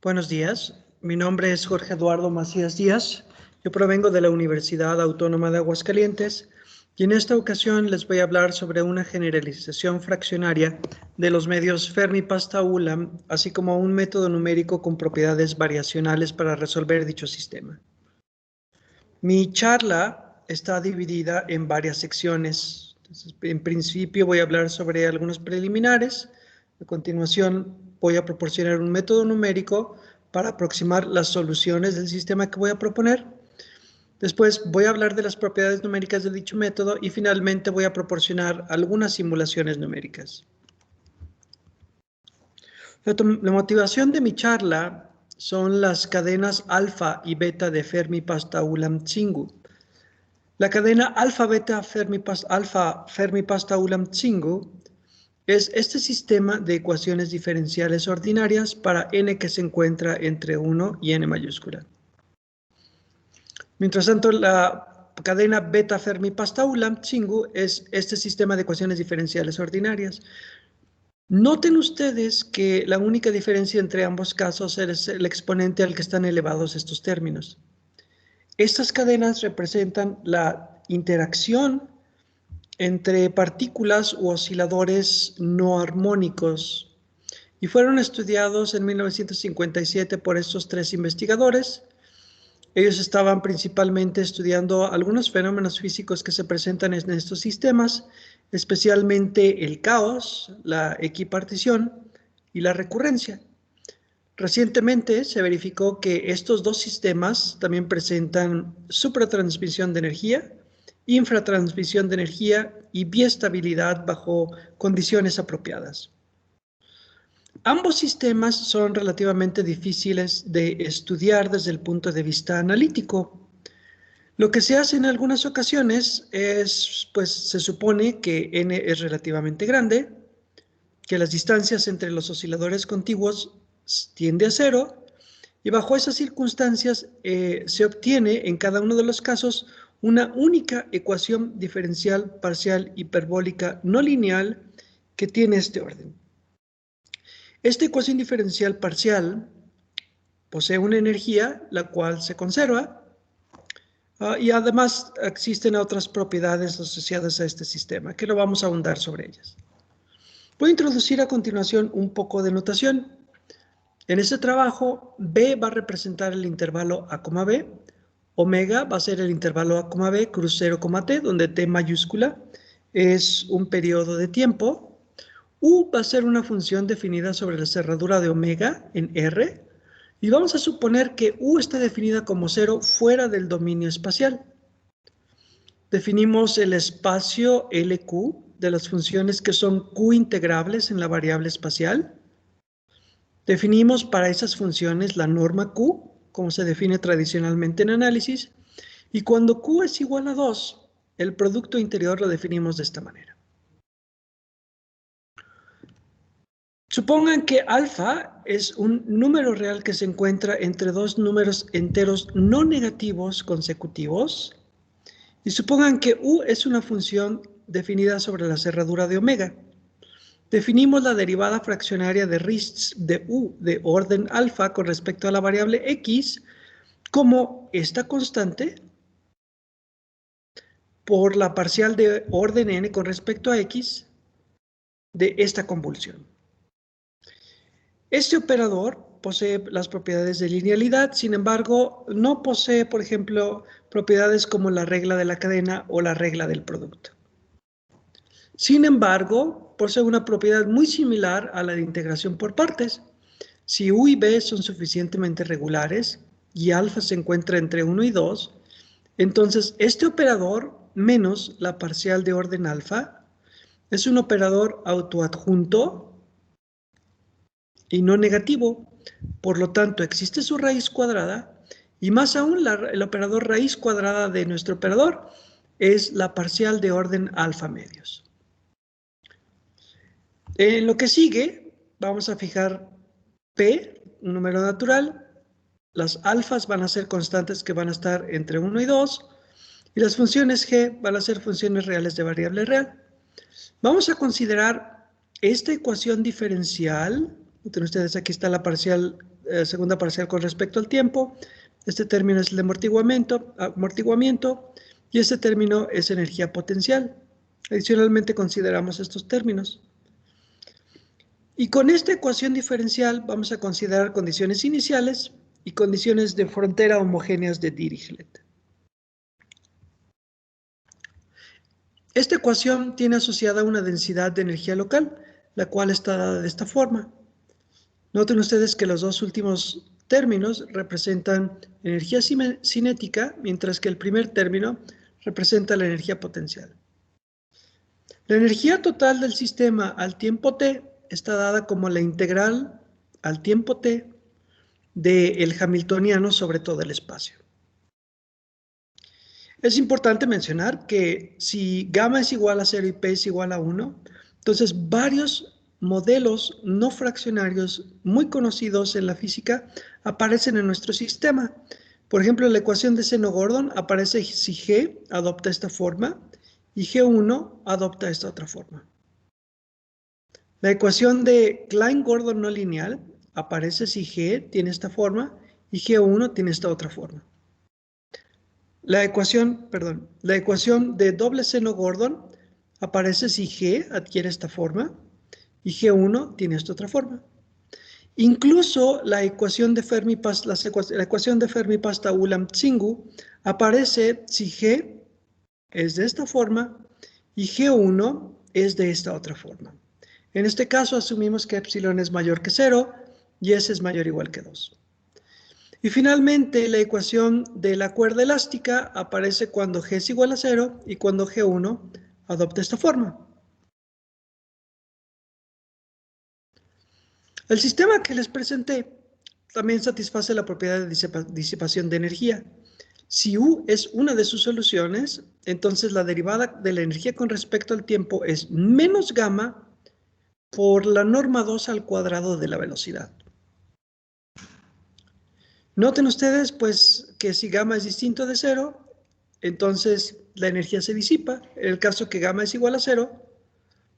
Buenos días, mi nombre es Jorge Eduardo Macías Díaz, yo provengo de la Universidad Autónoma de Aguascalientes y en esta ocasión les voy a hablar sobre una generalización fraccionaria de los medios Fermi-Pasta-Ulam, así como un método numérico con propiedades variacionales para resolver dicho sistema. Mi charla está dividida en varias secciones. Entonces, en principio voy a hablar sobre algunos preliminares. A continuación voy a proporcionar un método numérico para aproximar las soluciones del sistema que voy a proponer. Después voy a hablar de las propiedades numéricas de dicho método y finalmente voy a proporcionar algunas simulaciones numéricas. La motivación de mi charla son las cadenas alfa y beta de Fermi-Pasta-Ulam-Tsingou. La cadena alfa-beta Fermi-Pasta-Ulam-Tsingou es este sistema de ecuaciones diferenciales ordinarias para n que se encuentra entre 1 y n mayúscula. Mientras tanto, la cadena beta Fermi-Pasta-Ulam-Tsingou es este sistema de ecuaciones diferenciales ordinarias. Noten ustedes que la única diferencia entre ambos casos es el exponente al que están elevados estos términos. Estas cadenas representan la interacción entre partículas u osciladores no armónicos y fueron estudiados en 1957 por estos tres investigadores. Ellos estaban principalmente estudiando algunos fenómenos físicos que se presentan en estos sistemas, especialmente el caos, la equipartición y la recurrencia. Recientemente se verificó que estos dos sistemas también presentan supratransmisión de energía, infratransmisión de energía y biestabilidad bajo condiciones apropiadas. Ambos sistemas son relativamente difíciles de estudiar desde el punto de vista analítico. Lo que se hace en algunas ocasiones es, pues se supone que n es relativamente grande, que las distancias entre los osciladores contiguos tiende a cero, y bajo esas circunstancias se obtiene en cada uno de los casos una única ecuación diferencial parcial hiperbólica no lineal que tiene este orden. Esta ecuación diferencial parcial posee una energía la cual se conserva y además existen otras propiedades asociadas a este sistema que no vamos a ahondar sobre ellas. Voy a introducir a continuación un poco de notación. En este trabajo, B va a representar el intervalo A, B, omega va a ser el intervalo A, B, cruz 0, T, donde T mayúscula es un periodo de tiempo. U va a ser una función definida sobre la cerradura de omega en R, y vamos a suponer que U está definida como 0 fuera del dominio espacial. Definimos el espacio LQ de las funciones que son Q integrables en la variable espacial. Definimos para esas funciones la norma Q, como se define tradicionalmente en análisis, y cuando Q es igual a 2, el producto interior lo definimos de esta manera. Supongan que alfa es un número real que se encuentra entre dos números enteros no negativos consecutivos, y supongan que U es una función definida sobre la cerradura de omega. Definimos la derivada fraccionaria de Riesz de U de orden alfa con respecto a la variable X como esta constante por la parcial de orden n con respecto a X de esta convulsión. Este operador posee las propiedades de linealidad, sin embargo, no posee, por ejemplo, propiedades como la regla de la cadena o la regla del producto. Sin embargo, posee una propiedad muy similar a la de integración por partes. Si U y B son suficientemente regulares y alfa se encuentra entre 1 y 2, entonces este operador menos la parcial de orden alfa es un operador autoadjunto y no negativo. Por lo tanto, existe su raíz cuadrada y más aún el operador raíz cuadrada de nuestro operador es la parcial de orden alfa medios. En lo que sigue, vamos a fijar P, un número natural. Las alfas van a ser constantes que van a estar entre 1 y 2. Y las funciones G van a ser funciones reales de variable real. Vamos a considerar esta ecuación diferencial. Miren ustedes, aquí está la parcial segunda parcial con respecto al tiempo. Este término es el de amortiguamiento y este término es energía potencial. Adicionalmente consideramos estos términos. Y con esta ecuación diferencial vamos a considerar condiciones iniciales y condiciones de frontera homogéneas de Dirichlet. Esta ecuación tiene asociada una densidad de energía local, la cual está dada de esta forma. Noten ustedes que los dos últimos términos representan energía cinética, mientras que el primer término representa la energía potencial. La energía total del sistema al tiempo t está dada como la integral al tiempo t del hamiltoniano sobre todo el espacio. Es importante mencionar que si gamma es igual a 0 y p es igual a 1, entonces varios modelos no fraccionarios muy conocidos en la física aparecen en nuestro sistema. Por ejemplo, la ecuación de Seno-Gordon aparece si G adopta esta forma y G1 adopta esta otra forma. La ecuación de Klein-Gordon no lineal aparece si G tiene esta forma y G1 tiene esta otra forma. La ecuación de doble Seno-Gordon aparece si G adquiere esta forma y G1 tiene esta otra forma. Incluso la ecuación de Fermi-Pasta-Ulam-Tsingou aparece si G es de esta forma y G1 es de esta otra forma. En este caso asumimos que epsilon es mayor que 0 y S es mayor o igual que 2. Y finalmente la ecuación de la cuerda elástica aparece cuando G es igual a 0 y cuando G1 adopta esta forma. El sistema que les presenté también satisface la propiedad de disipación de energía. Si U es una de sus soluciones, entonces la derivada de la energía con respecto al tiempo es menos gamma por la norma 2 al cuadrado de la velocidad. Noten ustedes, pues, que si gamma es distinto de 0, entonces la energía se disipa. En el caso que gamma es igual a 0,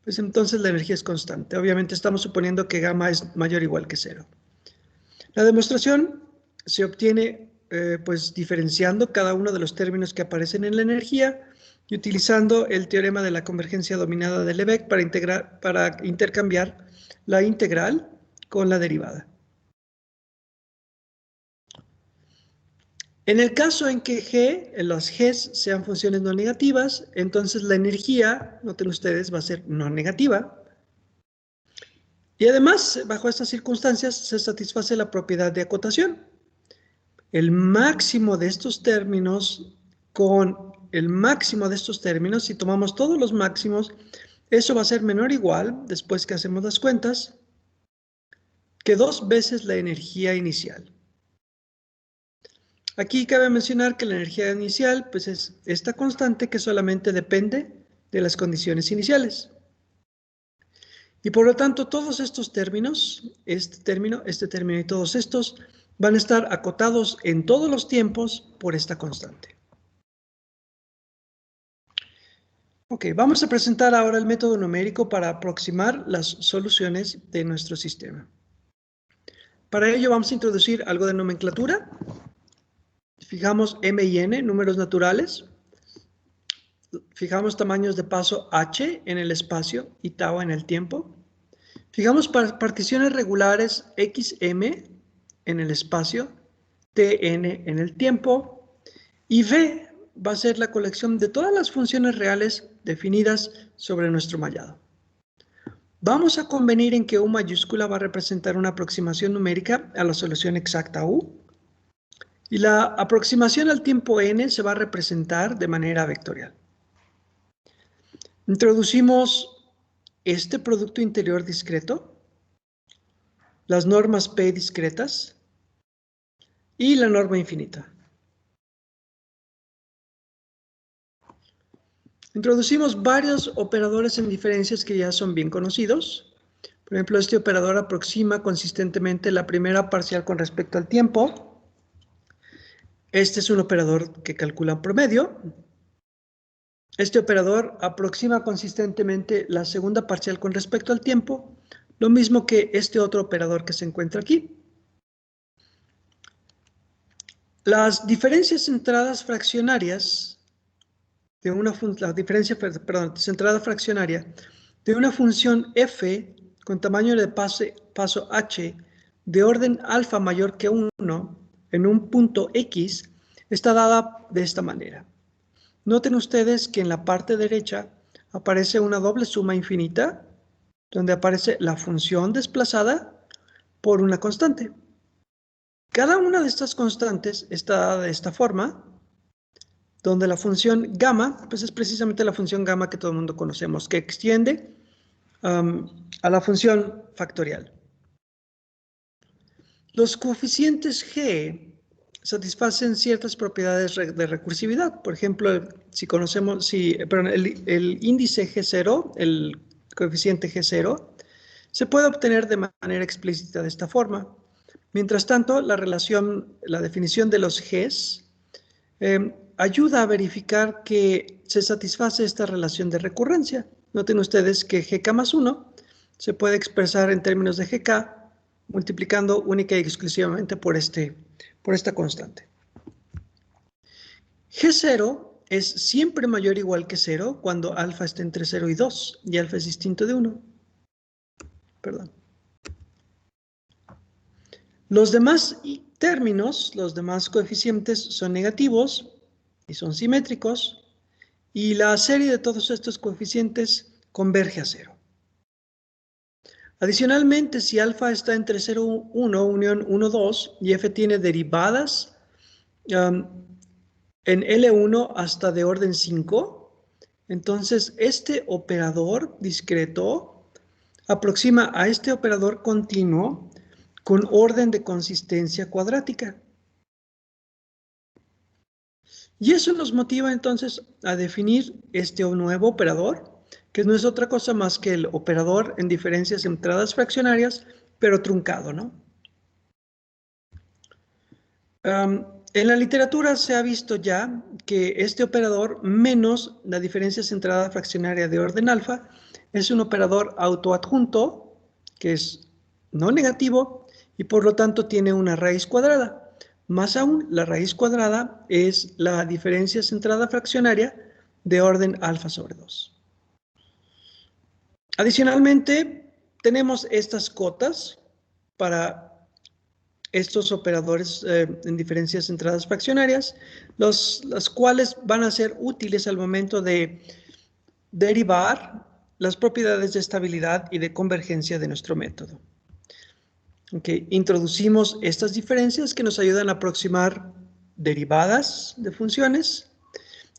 pues entonces la energía es constante. Obviamente estamos suponiendo que gamma es mayor o igual que 0. La demostración se obtiene, pues, diferenciando cada uno de los términos que aparecen en la energía y utilizando el teorema de la convergencia dominada de Lebesgue para intercambiar la integral con la derivada. En el caso en que las Gs sean funciones no negativas, entonces la energía, noten ustedes, va a ser no negativa. Y además, bajo estas circunstancias, se satisface la propiedad de acotación. El máximo de estos términos con el máximo de estos términos, si tomamos todos los máximos, eso va a ser menor o igual, después que hacemos las cuentas, que 2 veces la energía inicial. Aquí cabe mencionar que la energía inicial pues es esta constante que solamente depende de las condiciones iniciales. Y por lo tanto todos estos términos, este término y todos estos, van a estar acotados en todos los tiempos por esta constante. Ok, vamos a presentar ahora el método numérico para aproximar las soluciones de nuestro sistema. Para ello vamos a introducir algo de nomenclatura. Fijamos M y N, números naturales. Fijamos tamaños de paso H en el espacio y tau en el tiempo. Fijamos particiones regulares XM en el espacio, TN en el tiempo. Y V va a ser la colección de todas las funciones reales definidas sobre nuestro mallado. Vamos a convenir en que U mayúscula va a representar una aproximación numérica a la solución exacta U. Y la aproximación al tiempo n se va a representar de manera vectorial. Introducimos este producto interior discreto, las normas P discretas y la norma infinita. Introducimos varios operadores en diferencias que ya son bien conocidos. Por ejemplo, este operador aproxima consistentemente la primera parcial con respecto al tiempo. Este es un operador que calcula promedio. Este operador aproxima consistentemente la segunda parcial con respecto al tiempo, lo mismo que este otro operador que se encuentra aquí. Las diferencias centradas fraccionarias de una centrada fraccionaria de una función f con tamaño de paso h de orden alfa mayor que 1 en un punto x está dada de esta manera. Noten ustedes que en la parte derecha aparece una doble suma infinita donde aparece la función desplazada por una constante. Cada una de estas constantes está dada de esta forma, donde la función gamma, pues es precisamente la función gamma que todo el mundo conocemos, que extiende a la función factorial. Los coeficientes g satisfacen ciertas propiedades de recursividad. Por ejemplo, si conocemos, el índice G0, el coeficiente G0, se puede obtener de manera explícita de esta forma. Mientras tanto, la definición de los Gs ayuda a verificar que se satisface esta relación de recurrencia. Noten ustedes que GK más 1 se puede expresar en términos de GK multiplicando única y exclusivamente por esta constante. G0 es siempre mayor o igual que 0 cuando alfa está entre 0 y 2 y alfa es distinto de 1. Perdón. Los demás términos, los demás coeficientes son negativos y son simétricos y la serie de todos estos coeficientes converge a 0. Adicionalmente, si alfa está entre 0, 1, unión 1, 2 y f tiene derivadas en L1 hasta de orden 5, entonces este operador discreto aproxima a este operador continuo con orden de consistencia cuadrática. Y eso nos motiva entonces a definir este nuevo operador, que no es otra cosa más que el operador en diferencias centradas fraccionarias, pero truncado, ¿no? En la literatura se ha visto ya que este operador menos la diferencia centrada fraccionaria de orden alfa es un operador autoadjunto, que es no negativo y por lo tanto tiene una raíz cuadrada. Más aún, la raíz cuadrada es la diferencia centrada fraccionaria de orden alfa sobre 2. Adicionalmente, tenemos estas cotas para estos operadores en diferencias centradas fraccionarias, las cuales van a ser útiles al momento de derivar las propiedades de estabilidad y de convergencia de nuestro método. Okay. Introducimos estas diferencias que nos ayudan a aproximar derivadas de funciones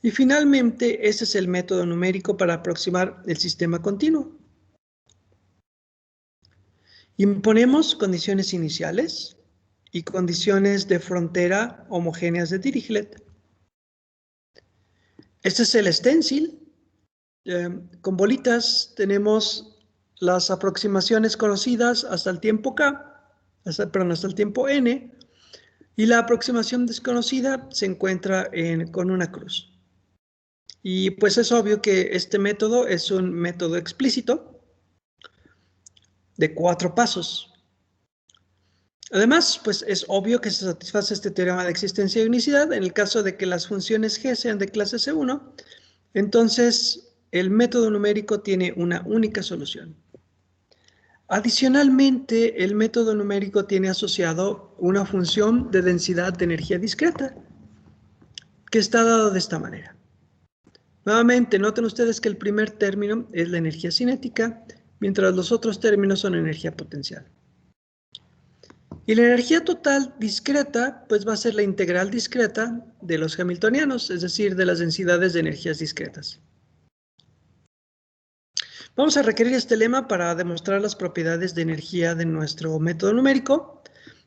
y finalmente este es el método numérico para aproximar el sistema continuo. Imponemos condiciones iniciales y condiciones de frontera homogéneas de Dirichlet. Este es el stencil. Con bolitas tenemos las aproximaciones conocidas hasta el tiempo k, hasta el tiempo n, y la aproximación desconocida se encuentra con una cruz. Y pues es obvio que este método es un método explícito de 4 pasos. Además, pues es obvio que se satisface este teorema de existencia de unicidad en el caso de que las funciones g sean de clase C1, entonces el método numérico tiene una única solución. Adicionalmente, el método numérico tiene asociado una función de densidad de energía discreta, que está dado de esta manera. Nuevamente, noten ustedes que el primer término es la energía cinética, mientras los otros términos son energía potencial. Y la energía total discreta, pues va a ser la integral discreta de los hamiltonianos, es decir, de las densidades de energías discretas. Vamos a requerir este lema para demostrar las propiedades de energía de nuestro método numérico.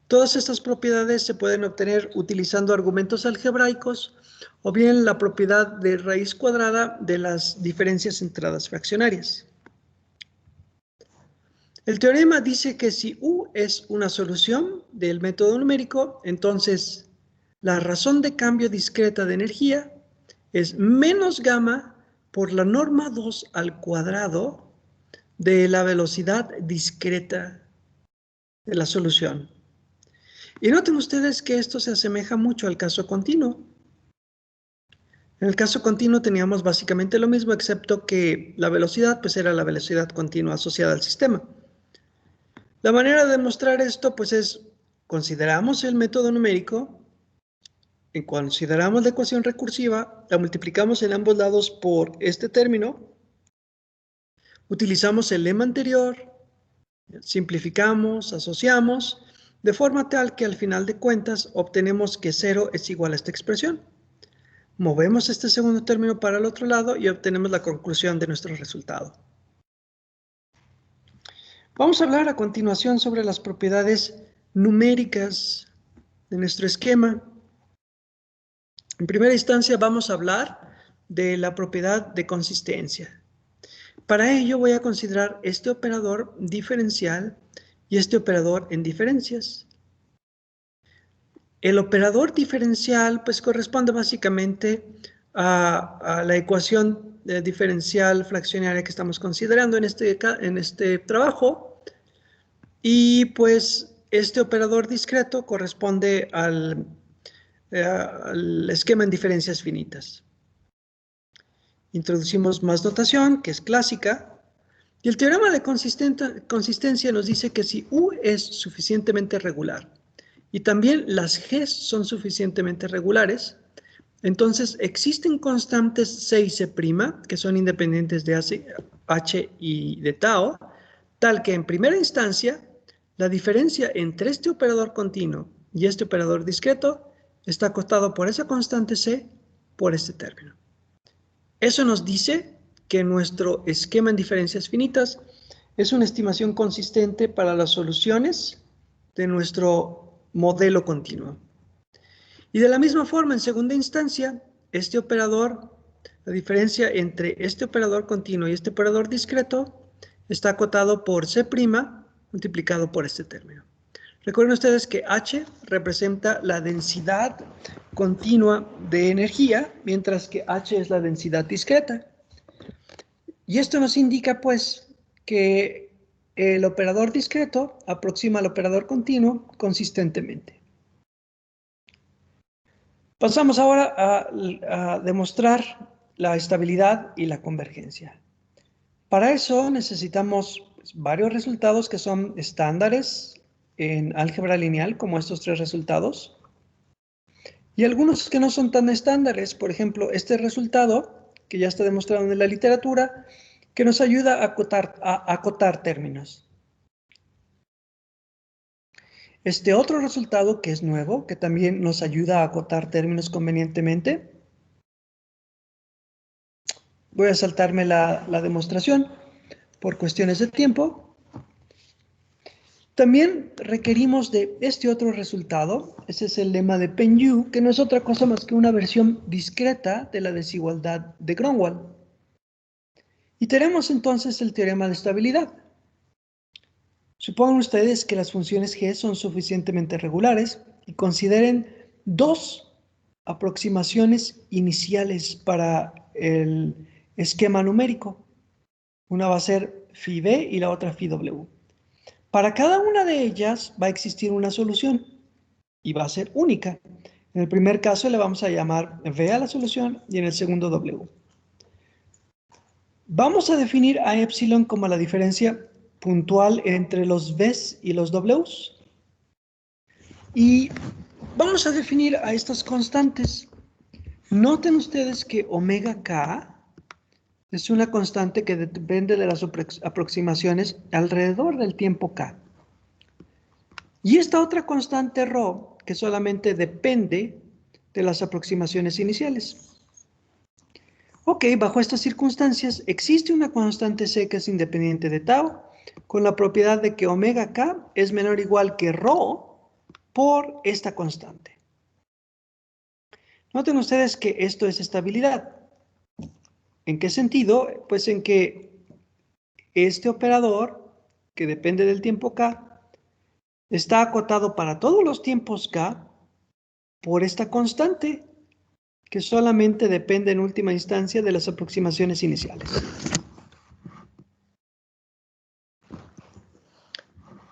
Todas estas propiedades se pueden obtener utilizando argumentos algebraicos o bien la propiedad de raíz cuadrada de las diferencias centradas fraccionarias. El teorema dice que si U es una solución del método numérico, entonces la razón de cambio discreta de energía es menos gamma por la norma 2 al cuadrado de la velocidad discreta de la solución. Y noten ustedes que esto se asemeja mucho al caso continuo. En el caso continuo teníamos básicamente lo mismo, excepto que la velocidad pues era la velocidad continua asociada al sistema. La manera de demostrar esto pues es, consideramos el método numérico, consideramos la ecuación recursiva, la multiplicamos en ambos lados por este término, utilizamos el lema anterior, simplificamos, asociamos, de forma tal que al final de cuentas obtenemos que 0 es igual a esta expresión. Movemos este segundo término para el otro lado y obtenemos la conclusión de nuestro resultado. Vamos a hablar a continuación sobre las propiedades numéricas de nuestro esquema. En primera instancia vamos a hablar de la propiedad de consistencia. Para ello voy a considerar este operador diferencial y este operador en diferencias. El operador diferencial pues corresponde básicamente a la ecuación diferencial fraccionaria que estamos considerando en este trabajo, y pues este operador discreto corresponde al esquema en diferencias finitas. Introducimos más notación, que es clásica, y el teorema de consistencia nos dice que si U es suficientemente regular y también las G son suficientemente regulares, entonces existen constantes C y C', que son independientes de H y de tau, tal que en primera instancia la diferencia entre este operador continuo y este operador discreto está acotado por esa constante C por este término. Eso nos dice que nuestro esquema en diferencias finitas es una estimación consistente para las soluciones de nuestro modelo continuo. Y de la misma forma, en segunda instancia, este operador, la diferencia entre este operador continuo y este operador discreto, está acotado por C' multiplicado por este término. Recuerden ustedes que H representa la densidad continua de energía, mientras que H es la densidad discreta. Y esto nos indica, pues, que el operador discreto aproxima al operador continuo consistentemente. Pasamos ahora a demostrar la estabilidad y la convergencia. Para eso necesitamos pues, varios resultados que son estándares en álgebra lineal, como estos tres resultados, y algunos que no son tan estándares. Por ejemplo, este resultado, que ya está demostrado en la literatura, que nos ayuda a acotar términos. Este otro resultado, que es nuevo, que también nos ayuda a acotar términos convenientemente. Voy a saltarme la demostración por cuestiones de tiempo. También requerimos de este otro resultado, ese es el lema de Penn-Yu, que no es otra cosa más que una versión discreta de la desigualdad de Grunwald. Y tenemos entonces el teorema de estabilidad. Supongan ustedes que las funciones G son suficientemente regulares y consideren dos aproximaciones iniciales para el esquema numérico. Una va a ser phi b y la otra phi w. Para cada una de ellas va a existir una solución y va a ser única. En el primer caso le vamos a llamar v a la solución y en el segundo w. Vamos a definir a epsilon como la diferencia puntual entre los v's y los w's. Y vamos a definir a estas constantes. Noten ustedes que omega k es una constante que depende de las aproximaciones alrededor del tiempo k. Y esta otra constante ρ, que solamente depende de las aproximaciones iniciales. Ok, bajo estas circunstancias existe una constante C que es independiente de tau, con la propiedad de que omega k es menor o igual que ρ por esta constante. Noten ustedes que esto es estabilidad. ¿En qué sentido? Pues en que este operador, que depende del tiempo k, está acotado para todos los tiempos k por esta constante, que solamente depende en última instancia de las aproximaciones iniciales.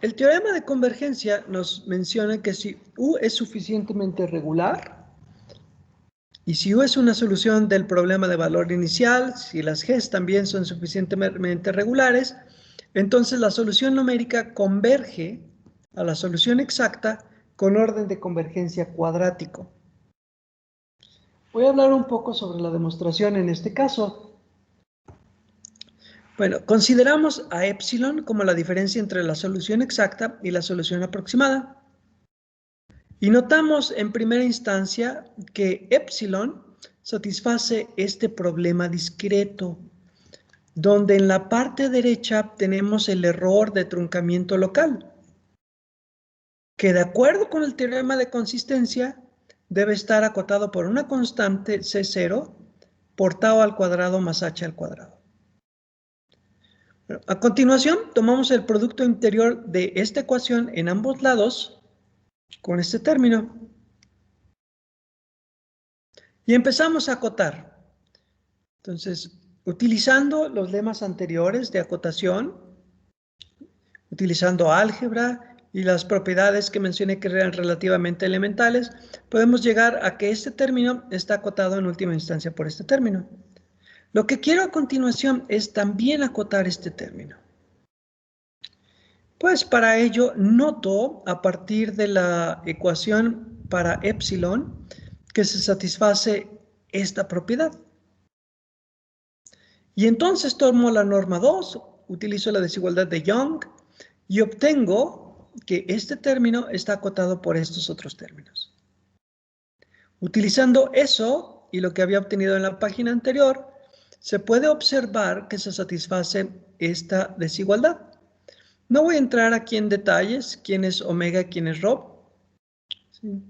El teorema de convergencia nos menciona que si U es suficientemente regular, y si U es una solución del problema de valor inicial, si las Gs también son suficientemente regulares, entonces la solución numérica converge a la solución exacta con orden de convergencia cuadrático. Voy a hablar un poco sobre la demostración en este caso. Bueno, consideramos a epsilon como la diferencia entre la solución exacta y la solución aproximada. Y notamos en primera instancia que epsilon satisface este problema discreto, donde en la parte derecha tenemos el error de truncamiento local, que de acuerdo con el teorema de consistencia debe estar acotado por una constante C0 por tau al cuadrado más h al cuadrado. Bueno, a continuación tomamos el producto interior de esta ecuación en ambos lados con este término y empezamos a acotar. Entonces, utilizando los lemas anteriores de acotación, utilizando álgebra y las propiedades que mencioné que eran relativamente elementales, podemos llegar a que este término está acotado en última instancia por este término. Lo que quiero a continuación es también acotar este término. Pues para ello noto a partir de la ecuación para epsilon que se satisface esta propiedad. Y entonces tomo la norma 2, utilizo la desigualdad de Young y obtengo que este término está acotado por estos otros términos. Utilizando eso y lo que había obtenido en la página anterior, se puede observar que se satisface esta desigualdad. No voy a entrar aquí en detalles, quién es omega, quién es rho. Sí.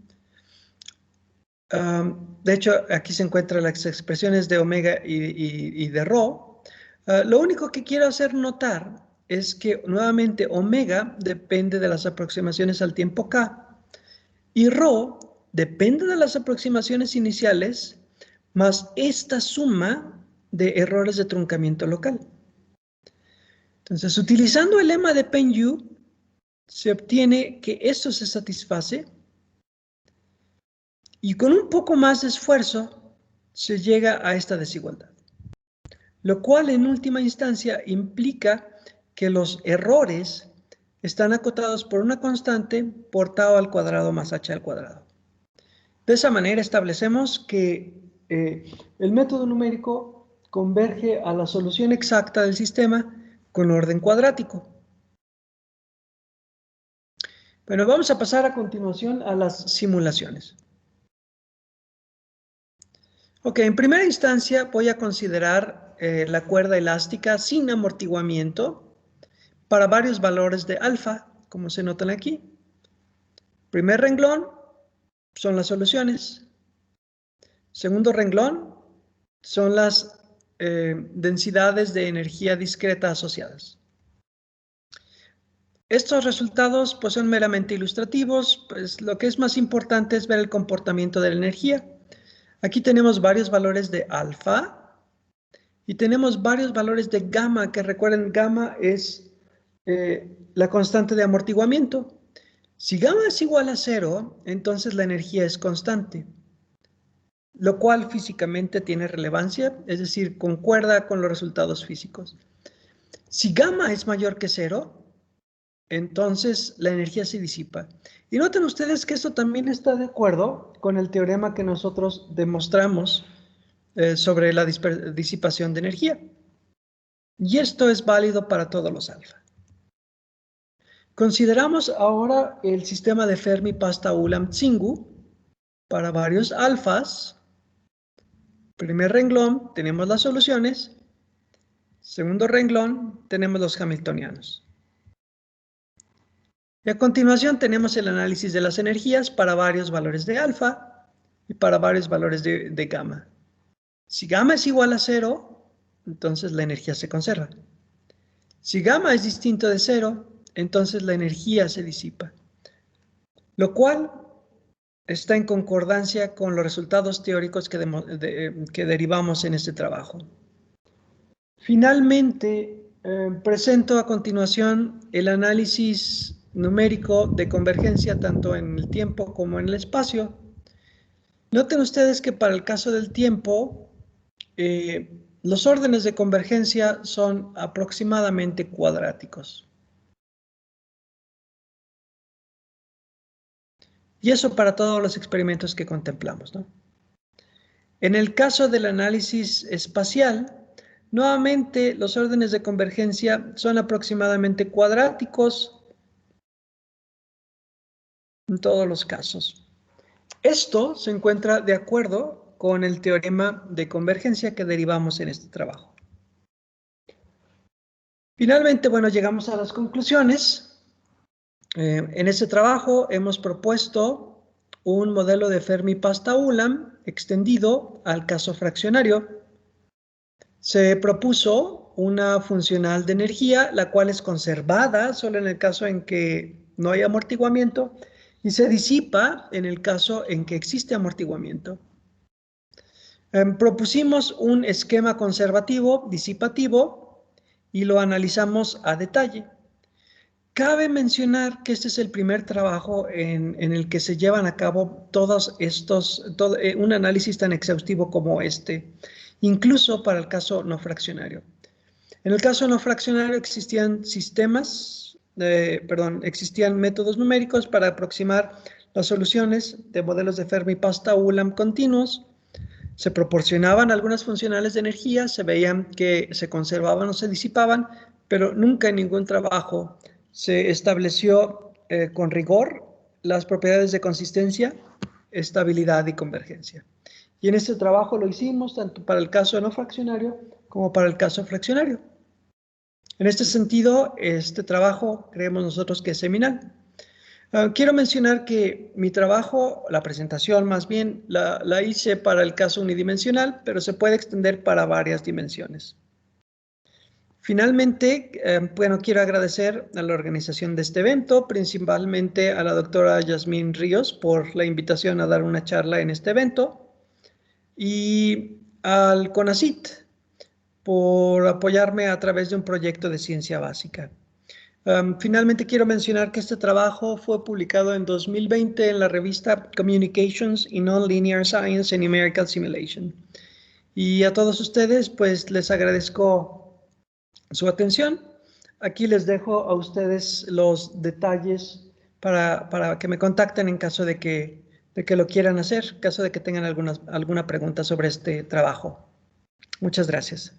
De hecho, aquí se encuentran las expresiones de omega y de rho. Lo único que quiero hacer notar es que nuevamente omega depende de las aproximaciones al tiempo k y rho depende de las aproximaciones iniciales más esta suma de errores de truncamiento local. Entonces, utilizando el lema de Penn-Yu, se obtiene que esto se satisface y con un poco más de esfuerzo se llega a esta desigualdad, lo cual en última instancia implica que los errores están acotados por una constante por tau al cuadrado más h al cuadrado. De esa manera establecemos que el método numérico converge a la solución exacta del sistema con orden cuadrático. Bueno, vamos a pasar a continuación a las simulaciones. Ok, en primera instancia voy a considerar la cuerda elástica sin amortiguamiento para varios valores de alfa, como se notan aquí. Primer renglón son las soluciones. Segundo renglón son las densidades de energía discreta asociadas. Estos resultados pues, son meramente ilustrativos, pues lo que es más importante es ver el comportamiento de la energía. Aquí tenemos varios valores de alfa y tenemos varios valores de gamma, que recuerden, gamma es la constante de amortiguamiento. Si gamma es igual a 0, entonces la energía es constante, lo cual físicamente tiene relevancia, es decir, concuerda con los resultados físicos. Si gamma es mayor que 0, entonces la energía se disipa. Y noten ustedes que esto también está de acuerdo con el teorema que nosotros demostramos sobre la disipación de energía. Y esto es válido para todos los alfa. Consideramos ahora el sistema de Fermi-Pasta-Ulam-Tsingou para varios alfas. Primer renglón tenemos las soluciones. Segundo renglón tenemos los hamiltonianos. Y a continuación tenemos el análisis de las energías para varios valores de alfa y para varios valores de gamma. Si gamma es igual a 0, entonces la energía se conserva. Si gamma es distinto de 0, entonces la energía se disipa, lo cual está en concordancia con los resultados teóricos que derivamos en este trabajo. Finalmente, presento a continuación el análisis numérico de convergencia tanto en el tiempo como en el espacio. Noten ustedes que para el caso del tiempo, los órdenes de convergencia son aproximadamente cuadráticos. Y eso para todos los experimentos que contemplamos, ¿no? En el caso del análisis espacial, nuevamente los órdenes de convergencia son aproximadamente cuadráticos en todos los casos. Esto se encuentra de acuerdo con el teorema de convergencia que derivamos en este trabajo. Finalmente, bueno, llegamos a las conclusiones. En este trabajo hemos propuesto un modelo de Fermi-Pasta-Ulam extendido al caso fraccionario. Se propuso una funcional de energía, la cual es conservada solo en el caso en que no hay amortiguamiento y se disipa en el caso en que existe amortiguamiento. Propusimos un esquema conservativo, disipativo, y lo analizamos a detalle. Cabe mencionar que este es el primer trabajo en el que se llevan a cabo todos estos, un análisis tan exhaustivo como este, incluso para el caso no fraccionario. En el caso no fraccionario existían existían métodos numéricos para aproximar las soluciones de modelos de Fermi-Pasta-Ulam continuos. Se proporcionaban algunas funcionales de energía, se veían que se conservaban o se disipaban, pero nunca en ningún trabajo se estableció con rigor las propiedades de consistencia, estabilidad y convergencia. Y en este trabajo lo hicimos tanto para el caso no fraccionario como para el caso fraccionario. En este sentido, este trabajo creemos nosotros que es seminal. Quiero mencionar que mi trabajo, la presentación más bien, la hice para el caso unidimensional, pero se puede extender para varias dimensiones. Finalmente, bueno, quiero agradecer a la organización de este evento, principalmente a la doctora Yasmín Ríos por la invitación a dar una charla en este evento y al CONACYT por apoyarme a través de un proyecto de ciencia básica. Finalmente quiero mencionar que este trabajo fue publicado en 2020 en la revista Communications in Non-Linear Science and Numerical Simulation. Y a todos ustedes, pues les agradezco su atención. Aquí les dejo a ustedes los detalles para que me contacten en caso de que lo quieran hacer, en caso de que tengan alguna pregunta sobre este trabajo. Muchas gracias.